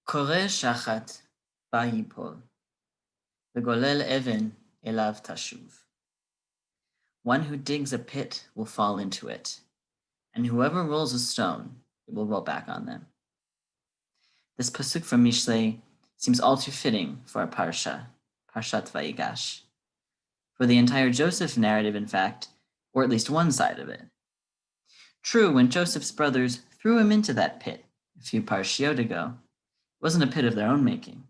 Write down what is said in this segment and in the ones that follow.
קורא שחת בה ייפול, וגולל אבן אליו תשוב. One who digs a pit will fall into it, and whoever rolls a stone, it will roll back on them. This pasuk from Mishlei seems all too fitting for a parashat vayigash, for the entire Joseph narrative, in fact, or at least one side of it. True, when Joseph's brothers threw him into that pit a few parashiot ago, it wasn't a pit of their own making,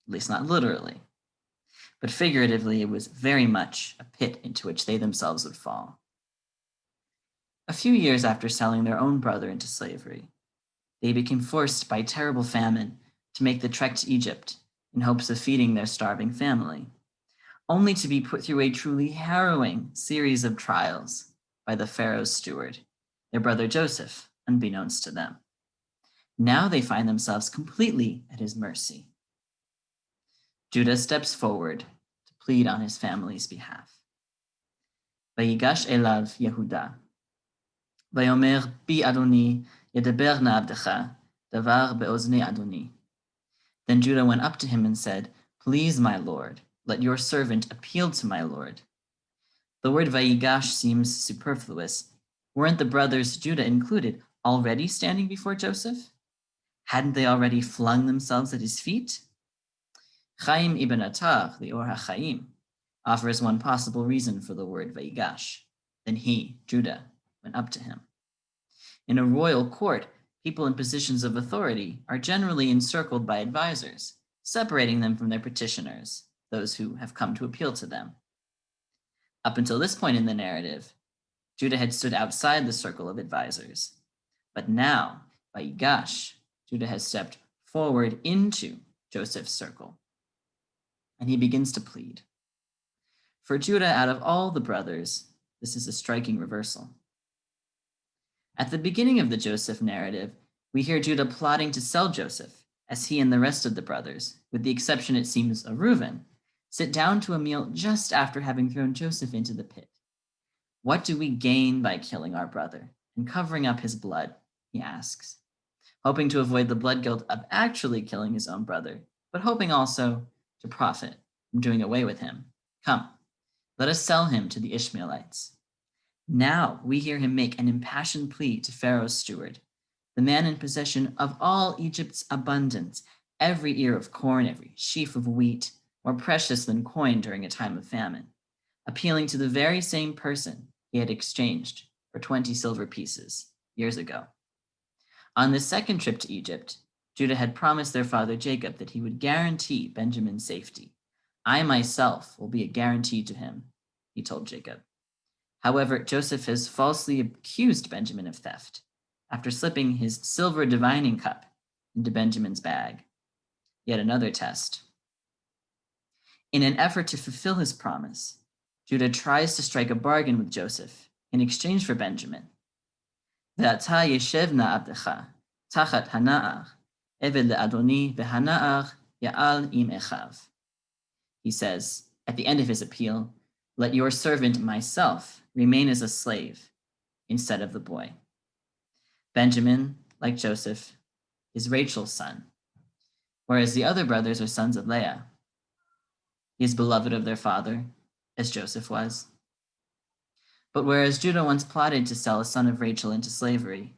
at least not literally. But figuratively, it was very much a pit into which they themselves would fall. A few years after selling their own brother into slavery, they became forced by terrible famine to make the trek to Egypt in hopes of feeding their starving family, only to be put through a truly harrowing series of trials by the Pharaoh's steward, their brother Joseph, unbeknownst to them. Now they find themselves completely at his mercy. Judah steps forward to plead on his family's behalf. Vayigash elav Yehuda. Vayomer bi Adoni yedaber na abdecha devar beozni Adoni. Then Judah went up to him and said, "Please, my lord, let your servant appeal to my lord." The word vayigash seems superfluous. Weren't the brothers, Judah included, already standing before Joseph? Hadn't they already flung themselves at his feet? Chaim ibn Attar, the Or HaChaim, offers one possible reason for the word vayigash. Then he, Judah, went up to him. In a royal court, people in positions of authority are generally encircled by advisors, separating them from their petitioners, those who have come to appeal to them. Up until this point in the narrative, Judah had stood outside the circle of advisors. But now, vayigash, Judah has stepped forward into Joseph's circle, and he begins to plead. For Judah, out of all the brothers, this is a striking reversal. At the beginning of the Joseph narrative, we hear Judah plotting to sell Joseph, as he and the rest of the brothers, with the exception, it seems, of Reuben, sit down to a meal just after having thrown Joseph into the pit. What do we gain by killing our brother and covering up his blood? He asks, hoping to avoid the blood guilt of actually killing his own brother, but hoping also to profit from doing away with him. Come, let us sell him to the Ishmaelites. Now we hear him make an impassioned plea to Pharaoh's steward, the man in possession of all Egypt's abundance, every ear of corn, every sheaf of wheat, more precious than coin during a time of famine, appealing to the very same person he had exchanged for 20 silver pieces years ago. On this second trip to Egypt, Judah had promised their father Jacob that he would guarantee Benjamin's safety. I myself will be a guarantee to him, he told Jacob. However, Joseph has falsely accused Benjamin of theft after slipping his silver divining cup into Benjamin's bag. Yet another test. In an effort to fulfill his promise, Judah tries to strike a bargain with Joseph in exchange for Benjamin. Ve'ata yeshevna abdecha tachat hana'ar eved le'adoni ve'hana'ar ya'al im echav. He says, at the end of his appeal, let your servant myself remain as a slave instead of the boy. Benjamin, like Joseph, is Rachel's son, whereas the other brothers are sons of Leah. He is beloved of their father, as Joseph was. But whereas Judah once plotted to sell a son of Rachel into slavery,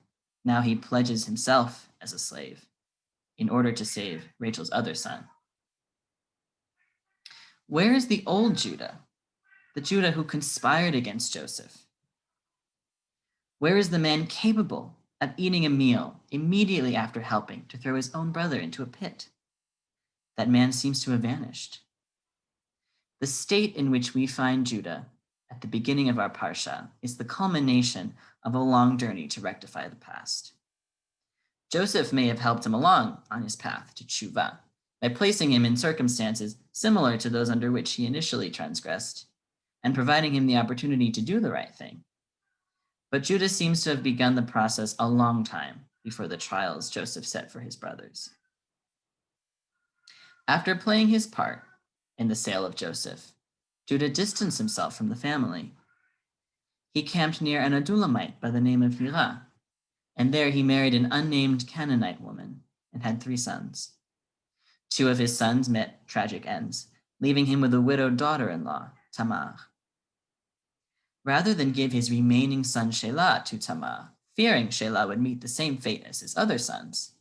now he pledges himself as a slave in order to save Rachel's other son. Where is the old Judah, the Judah who conspired against Joseph? Where is the man capable of eating a meal immediately after helping to throw his own brother into a pit? That man seems to have vanished. The state in which we find Judah at the beginning of our parsha is the culmination of a long journey to rectify the past. Joseph may have helped him along on his path to tshuva by placing him in circumstances similar to those under which he initially transgressed and providing him the opportunity to do the right thing. But Judah seems to have begun the process a long time before the trials Joseph set for his brothers. After playing his part in the sale of Joseph, Judah distanced himself from the family. He camped near an Adulamite by the name of Hira, and there he married an unnamed Canaanite woman and had 3 sons. 2 of his sons met tragic ends, leaving him with a widowed daughter-in-law, Tamar. Rather than give his remaining son Shelah to Tamar, fearing Shelah would meet the same fate as his other sons,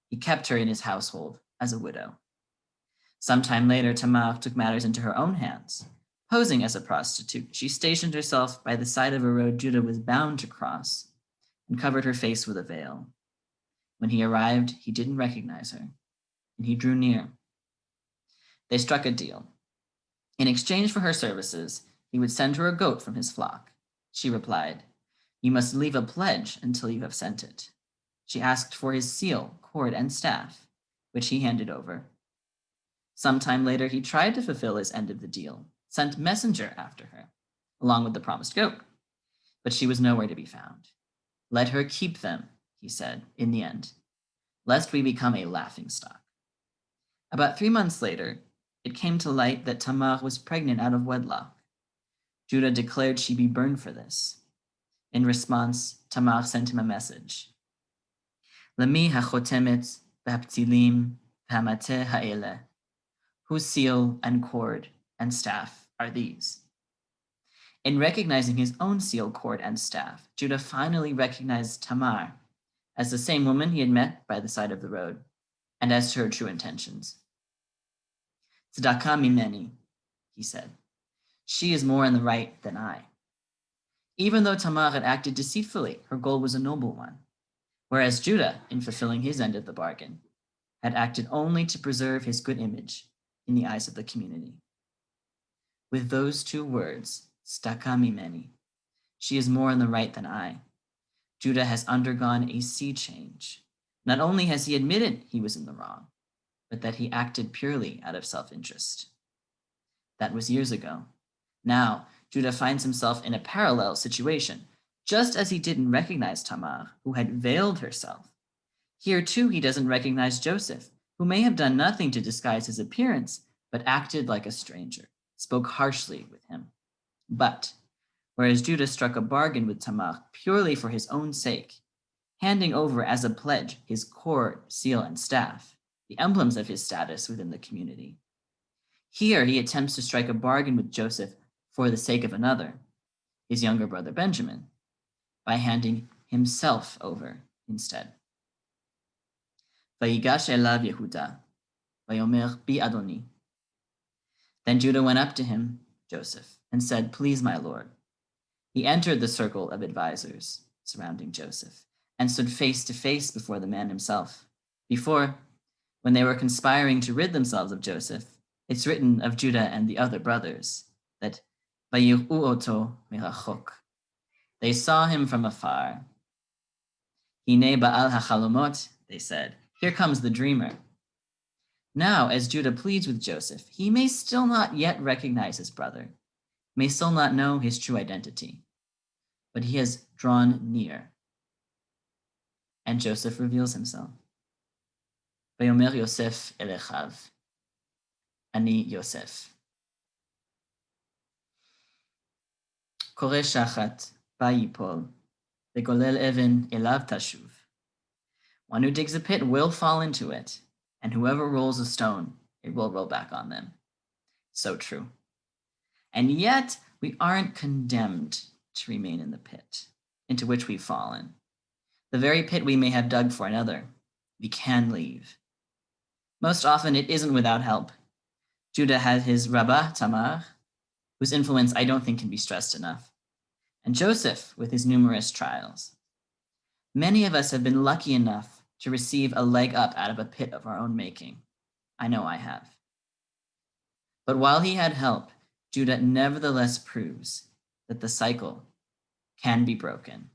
he kept her in his household as a widow. Sometime later, Tamar took matters into her own hands. Posing as a prostitute, she stationed herself by the side of a road Judah was bound to cross and covered her face with a veil. When he arrived, he didn't recognize her, and he drew near. They struck a deal. In exchange for her services, he would send her a goat from his flock. She replied, "You must leave a pledge until you have sent it." She asked for his seal, cord, and staff, which he handed over. Sometime later, he tried to fulfill his end of the deal, sent messenger after her, along with the promised goat, but she was nowhere to be found. "Let her keep them," he said, in the end, "lest we become a laughingstock." About 3 months later, it came to light that Tamar was pregnant out of wedlock. Judah declared she be burned for this. In response, Tamar sent him a message. "Lemi hachotemet v'haptilim v'hamateh ha'eleh." Whose seal and cord and staff are these? In recognizing his own seal, cord, and staff, Judah finally recognized Tamar as the same woman he had met by the side of the road, and as to her true intentions. "Tzedakah mimeni," he said. "She is more in the right than I." Even though Tamar had acted deceitfully, her goal was a noble one, whereas Judah, in fulfilling his end of the bargain, had acted only to preserve his good image in the eyes of the community. With those 2 words, "Tzedakah mimeni," she is more in the right than I, Judah has undergone a sea change. Not only has he admitted he was in the wrong, but that he acted purely out of self-interest. That was years ago. Now, Judah finds himself in a parallel situation, just as he didn't recognize Tamar, who had veiled herself. Here, too, he doesn't recognize Joseph, who may have done nothing to disguise his appearance, but acted like a stranger, spoke harshly with him. But, whereas Judah struck a bargain with Tamar purely for his own sake, handing over as a pledge his cord, seal, and staff, the emblems of his status within the community, here he attempts to strike a bargain with Joseph for the sake of another, his younger brother Benjamin, by handing himself over instead. Vayigash elav Yehuda, vayomer bi Adoni. Then Judah went up to him, Joseph, and said, "Please, my lord." He entered the circle of advisors surrounding Joseph and stood face to face before the man himself. Before, when they were conspiring to rid themselves of Joseph, it's written of Judah and the other brothers that "Vayir'u oto mirachok." They saw him from afar. "Hine ba'al hachalomot," they said. "Here comes the dreamer." Now, as Judah pleads with Joseph, he may still not yet recognize his brother, may still not know his true identity, but he has drawn near. And Joseph reveals himself. "Vayomer Yosef elechav, ani Yosef." "Kore shachat, vayipol, v'golel even elav tashuv." One who digs a pit will fall into it, and whoever rolls a stone, it will roll back on them. So true. And yet, we aren't condemned to remain in the pit into which we've fallen. The very pit we may have dug for another, we can leave. Most often, it isn't without help. Judah has his Rabbah, Tamar, whose influence I don't think can be stressed enough, and Joseph with his numerous trials. Many of us have been lucky enough to receive a leg up out of a pit of our own making. I know I have. But while he had help, Judah nevertheless proves that the cycle can be broken.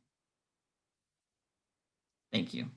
Thank you.